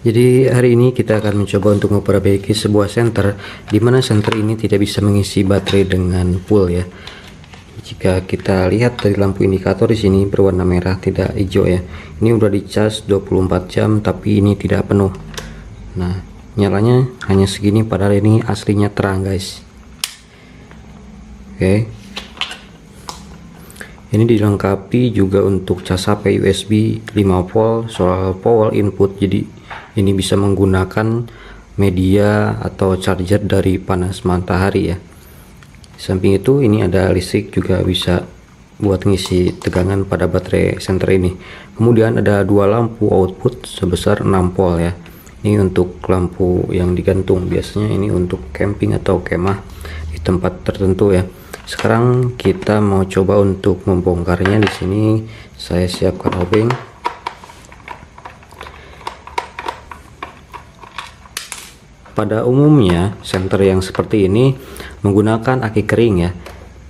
Jadi hari ini kita akan mencoba untuk memperbaiki sebuah senter di mana senter ini tidak bisa mengisi baterai dengan full ya. Jika kita lihat dari lampu indikator di sini berwarna merah tidak hijau ya. Ini udah dicas 24 jam tapi ini tidak penuh. Nah, nyalanya hanya segini padahal ini aslinya terang guys. Oke. Ini dilengkapi juga untuk cas HP USB 5 volt solar power input, jadi ini bisa menggunakan media atau charger dari panas matahari ya. Di samping itu ini ada listrik juga bisa buat ngisi tegangan pada baterai senter ini. Kemudian ada dua lampu output sebesar 6 volt ya. Ini untuk lampu yang digantung, biasanya ini untuk camping atau kemah di tempat tertentu ya. Sekarang kita mau coba untuk membongkarnya. Di sini saya siapkan obeng. Pada umumnya senter yang seperti ini menggunakan aki kering ya.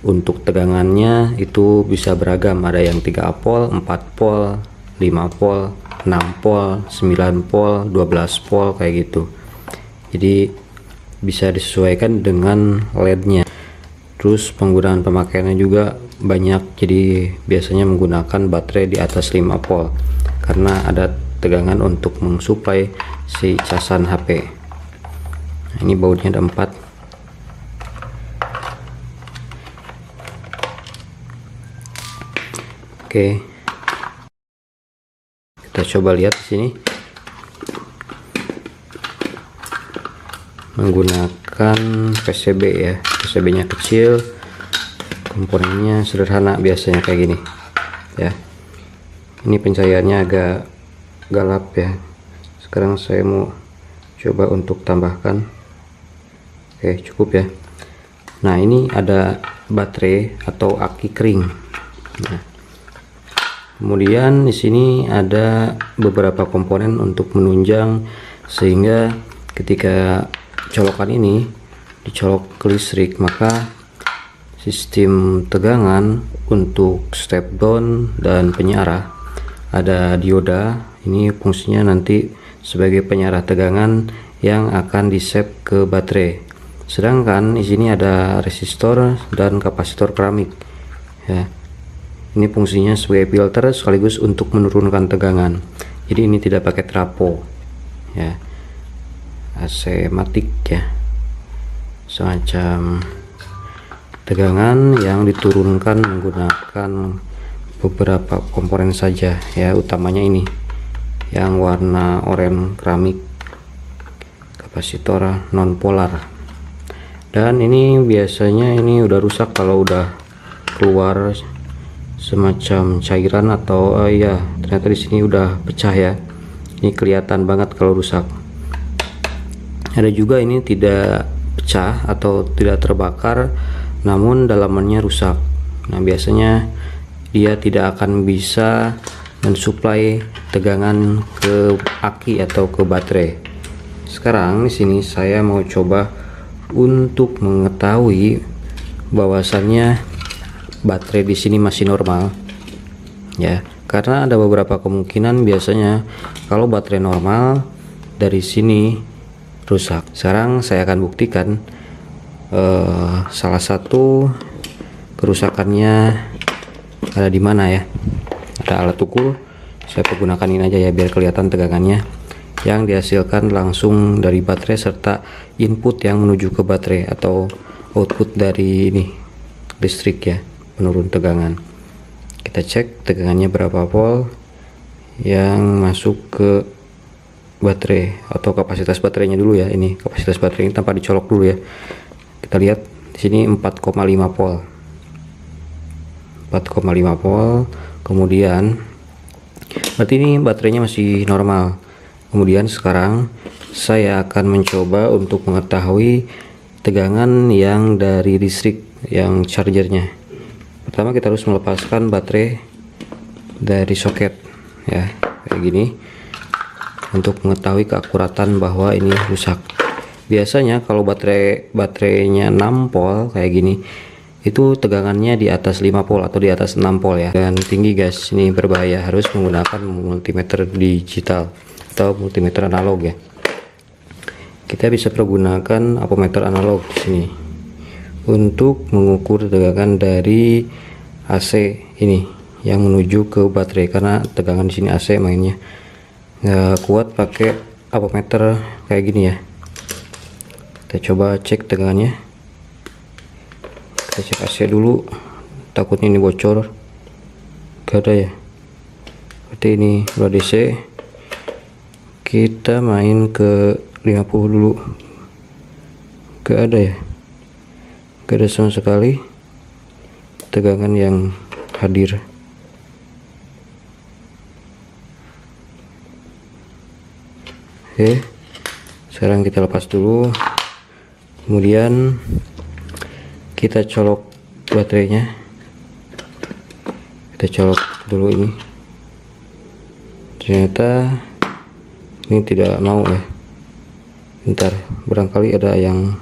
Untuk tegangannya itu bisa beragam, ada yang 3 volt, 4 volt, 5 volt, 6 volt, 9 volt, 12 volt kayak gitu. Jadi bisa disesuaikan dengan LED-nya. Terus penggunaan pemakaiannya juga banyak, jadi biasanya menggunakan baterai di atas 5 volt karena ada tegangan untuk mensuplai si casan HP. Nah, ini bautnya ada 4. Oke, kita coba lihat di sini menggunakan PCB ya. PCB nya kecil, komponennya sederhana, biasanya kayak gini ya. Ini pencahayaannya agak gelap ya. Sekarang saya mau coba untuk tambahkan. Oke, cukup ya. Nah, ini ada baterai atau aki kering. Nah, kemudian di sini ada beberapa komponen untuk menunjang sehingga ketika colokan ini dicolok ke listrik, maka sistem tegangan untuk step down dan penyarah ada dioda. Ini fungsinya nanti sebagai penyarah tegangan yang akan di-save ke baterai. Sedangkan di sini ada resistor dan kapasitor keramik ya. Ini fungsinya sebagai filter sekaligus untuk menurunkan tegangan. Jadi ini tidak pakai trafo ya. AC matic ya, semacam tegangan yang diturunkan menggunakan beberapa komponen saja ya, utamanya ini yang warna oranye keramik, kapasitor non polar. Dan ini biasanya ini udah rusak kalau udah keluar semacam cairan atau ya ternyata di sini udah pecah ya. Ini kelihatan banget kalau rusak. Ada juga ini tidak pecah atau tidak terbakar namun dalamannya rusak. Nah, biasanya dia tidak akan bisa mensuplai tegangan ke aki atau ke baterai. Sekarang di sini saya mau coba untuk mengetahui bahwasannya baterai di sini masih normal ya, karena ada beberapa kemungkinan. Biasanya kalau baterai normal dari sini rusak. Sekarang saya akan buktikan salah satu kerusakannya ada di mana ya. Ada alat ukur, saya pergunakan ini aja ya biar kelihatan tegangannya yang dihasilkan langsung dari baterai serta input yang menuju ke baterai atau output dari ini listrik ya, penurun tegangan. Kita cek tegangannya berapa volt yang masuk ke baterai atau kapasitas baterainya dulu ya. Ini kapasitas baterai ini tanpa dicolok dulu ya. Kita lihat di sini 4,5 volt. 4,5 volt. Kemudian berarti ini baterainya masih normal. Kemudian sekarang saya akan mencoba untuk mengetahui tegangan yang dari listrik yang chargernya. Pertama kita harus melepaskan baterai dari soket ya, kayak gini, untuk mengetahui keakuratan bahwa ini rusak. Biasanya kalau baterainya 6 volt kayak gini, itu tegangannya di atas 5 volt atau di atas 6 volt ya. Dan tinggi guys, ini berbahaya, harus menggunakan multimeter digital atau multimeter analog ya. Kita bisa pergunakan ampermeter analog di sini untuk mengukur tegangan dari AC ini yang menuju ke baterai, karena tegangan di sini AC mainnya nggak kuat pakai ampermeter kayak gini ya. Kita coba cek tegangannya. Kita cek AC dulu, takutnya ini bocor. Gak ada ya, berarti ini udah DC. Kita main ke 50 dulu, gak ada ya, gak ada sama sekali tegangan yang hadir. Oke, sekarang kita lepas dulu, kemudian kita colok baterainya. Kita colok dulu ini, ternyata ini tidak mau ya. Bentar, barangkali ada yang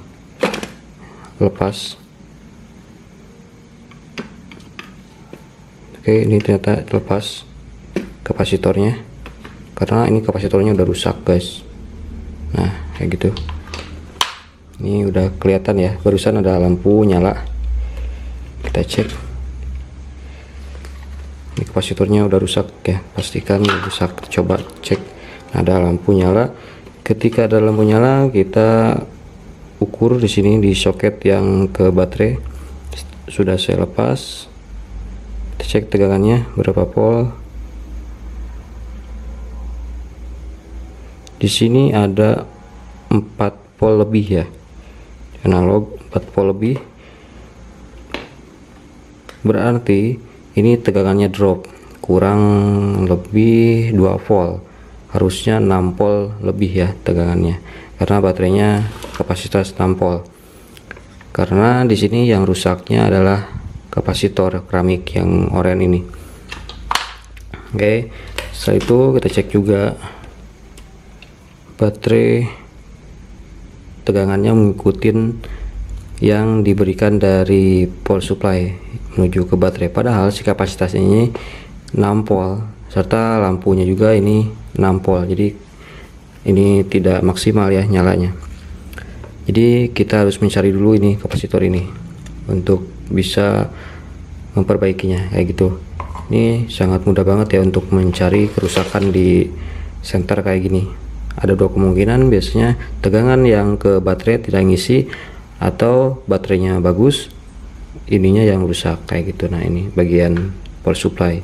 lepas. Oke, ini ternyata lepas kapasitornya, karena ini kapasitornya udah rusak guys. Nah kayak gitu, ini udah kelihatan ya, barusan ada lampu nyala. Kita cek, ini kapasitornya udah rusak ya, pastikan rusak. Coba cek, ada lampu nyala. Ketika ada lampu nyala, kita ukur di sini di soket yang ke baterai. Sudah saya lepas. Kita cek tegangannya berapa volt. Di sini ada 4 volt lebih ya, analog 4 volt lebih. Berarti ini tegangannya drop, kurang lebih 2 volt. Harusnya 6 volt lebih ya tegangannya, karena baterainya kapasitas 6 volt. Karena di sini yang rusaknya adalah kapasitor keramik yang oranye ini. Oke, setelah itu kita cek juga baterai, tegangannya mengikuti yang diberikan dari power supply menuju ke baterai, padahal si kapasitas ini 6 volt serta lampunya juga ini 6 volt, jadi ini tidak maksimal ya nyalanya. Jadi kita harus mencari dulu ini kapasitor ini untuk bisa memperbaikinya kayak gitu. Ini sangat mudah banget ya untuk mencari kerusakan di senter kayak gini. Ada 2 kemungkinan, biasanya tegangan yang ke baterai tidak ngisi, atau baterainya bagus, ininya yang rusak kayak gitu. Nah ini bagian power supply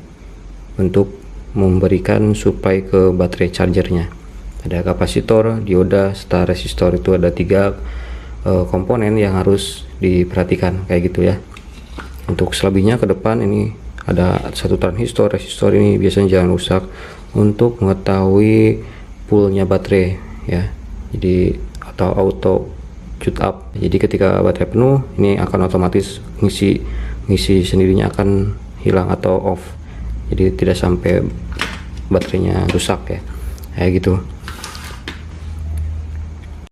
untuk memberikan supply ke baterai chargernya. Ada kapasitor, dioda, serta resistor. Itu ada 3 komponen yang harus diperhatikan kayak gitu ya. Untuk selebihnya ke depan ini ada 1 transistor. Resistor ini biasanya jangan rusak untuk mengetahui fullnya baterai ya, jadi atau auto shoot up. Jadi ketika baterai penuh, ini akan otomatis ngisi sendirinya, akan hilang atau off, jadi tidak sampai baterainya rusak ya, kayak gitu.